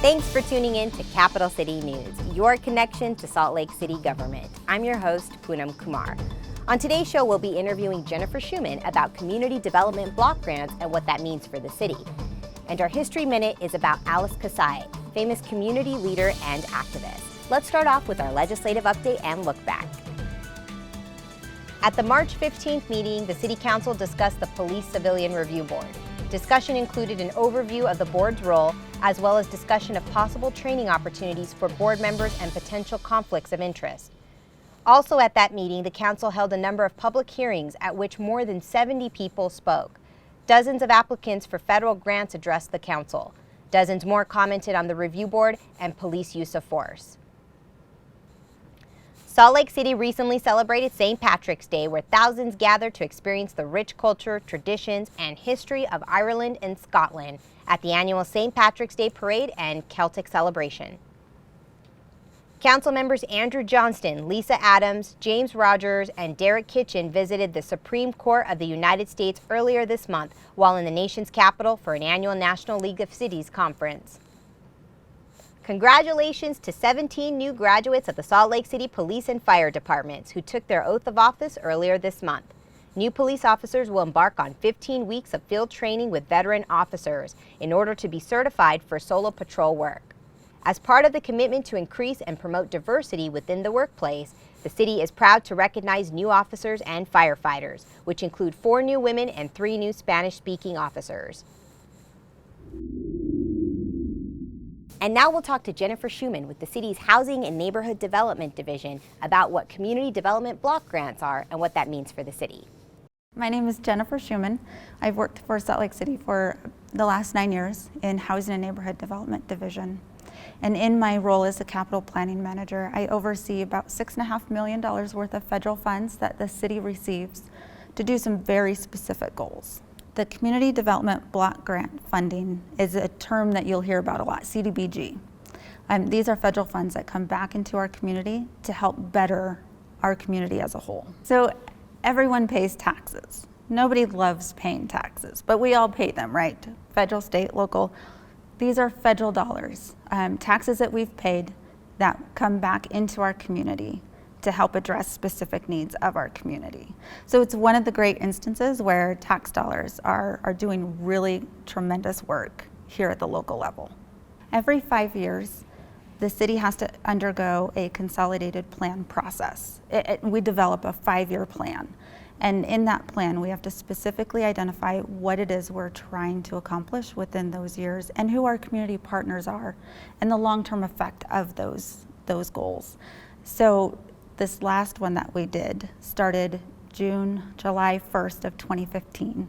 Thanks for tuning in to Capital City News, your connection to Salt Lake City government. I'm your host, Poonam Kumar. On today's show, we'll be interviewing Jennifer Schmann about community development block grants and what that means for the city. And our History Minute is about Alice Kasai, famous community leader and activist. Let's start off with our legislative update and look back. At the March 15th meeting, the City Council discussed the Police Civilian Review Board. Discussion included an overview of the board's role, as well as discussion of possible training opportunities for board members and potential conflicts of interest. Also at that meeting, the council held a number of public hearings at which more than 70 people spoke. Dozens of applicants for federal grants addressed the council. Dozens more commented on the review board and police use of force. Salt Lake City recently celebrated St. Patrick's Day, where thousands gathered to experience the rich culture, traditions, and history of Ireland and Scotland at the annual St. Patrick's Day Parade and Celtic celebration. Council members Andrew Johnston, Lisa Adams, James Rogers, and Derek Kitchen visited the Supreme Court of the United States earlier this month while in the nation's capital for an annual National League of Cities conference. Congratulations to 17 new graduates of the Salt Lake City Police and Fire Departments who took their oath of office earlier this month. New police officers will embark on 15 weeks of field training with veteran officers in order to be certified for solo patrol work. As part of the commitment to increase and promote diversity within the workplace, the city is proud to recognize new officers and firefighters, which include 4 new women and 3 new Spanish-speaking officers. And now we'll talk to Jennifer Schmann with the city's Housing and Neighborhood Development Division about what community development block grants are and what that means for the city. My name is Jennifer Schmann. I've worked for Salt Lake City for the last 9 years in Housing and Neighborhood Development Division. And in my role as a capital planning manager, I oversee about $6.5 million worth of federal funds that the city receives to do some very specific goals. The Community Development Block Grant Funding is a term that you'll hear about a lot, CDBG. These are federal funds that come back into our community to help better our community as a whole. So everyone pays taxes. Nobody loves paying taxes, but we all pay them, right? Federal, state, local. These are federal dollars, taxes that we've paid that come back into our community to help address specific needs of our community. So it's one of the great instances where tax dollars are doing really tremendous work here at the local level. Every 5 years, the city has to undergo a consolidated plan process. We develop a 5-year plan. And in that plan, we have to specifically identify what it is we're trying to accomplish within those years and who our community partners are and the long-term effect of those goals. So this last one that we did started July 1st of 2015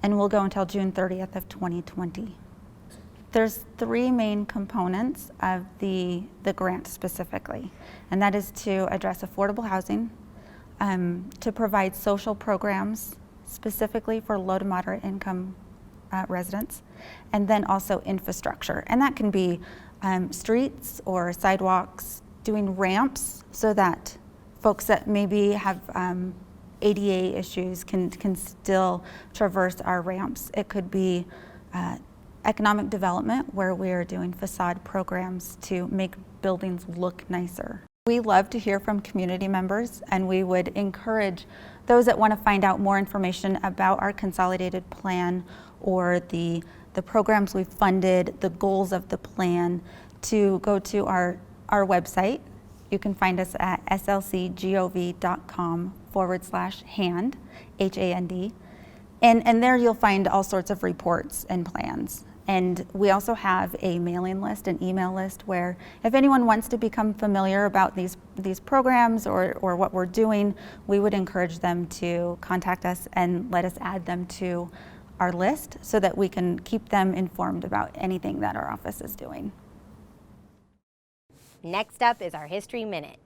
and will go until June 30th of 2020. There's 3 main components of the grant specifically, and that is to address affordable housing, to provide social programs specifically for low to moderate income residents, and then also infrastructure. And that can be streets or sidewalks, doing ramps so that folks that maybe have ADA issues can still traverse our ramps. It could be economic development where we are doing facade programs to make buildings look nicer. We love to hear from community members, and we would encourage those that want to find out more information about our consolidated plan or the programs we've funded, the goals of the plan, to go to our website. You can find us at slcgov.com/hand, HAND. And there you'll find all sorts of reports and plans. And we also have a mailing list, an email list, where if anyone wants to become familiar about these programs or what we're doing, we would encourage them to contact us and let us add them to our list so that we can keep them informed about anything that our office is doing. Next up is our History Minute.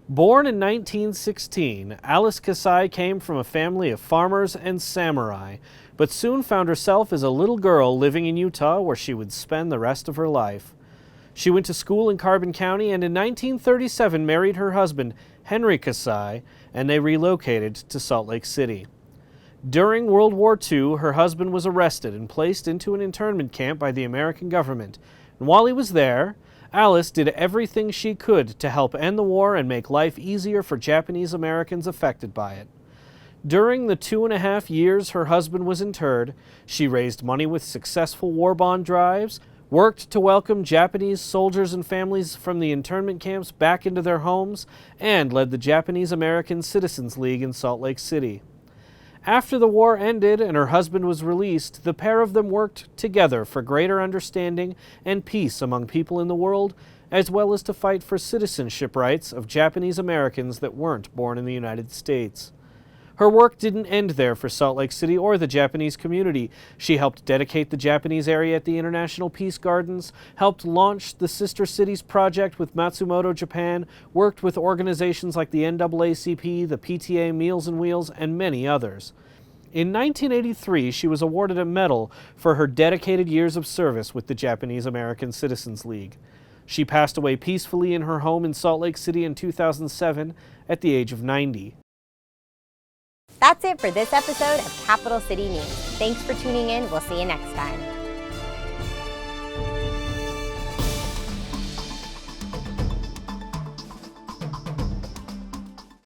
Born in 1916, Alice Kasai came from a family of farmers and samurai, but soon found herself as a little girl living in Utah where she would spend the rest of her life. She went to school in Carbon County and in 1937 married her husband, Henry Kasai, and they relocated to Salt Lake City. During World War II, her husband was arrested and placed into an internment camp by the American government. And while he was there, Alice did everything she could to help end the war and make life easier for Japanese Americans affected by it. During the 2.5 years her husband was interred, she raised money with successful war bond drives, worked to welcome Japanese soldiers and families from the internment camps back into their homes, and led the Japanese American Citizens League in Salt Lake City. After the war ended and her husband was released, the pair of them worked together for greater understanding and peace among people in the world, as well as to fight for citizenship rights of Japanese Americans that weren't born in the United States. Her work didn't end there for Salt Lake City or the Japanese community. She helped dedicate the Japanese area at the International Peace Gardens, helped launch the Sister Cities Project with Matsumoto, Japan, worked with organizations like the NAACP, the PTA Meals on Wheels, and many others. In 1983, she was awarded a medal for her dedicated years of service with the Japanese American Citizens League. She passed away peacefully in her home in Salt Lake City in 2007 at the age of 90. That's it for this episode of Capital City News. Thanks for tuning in. We'll see you next time.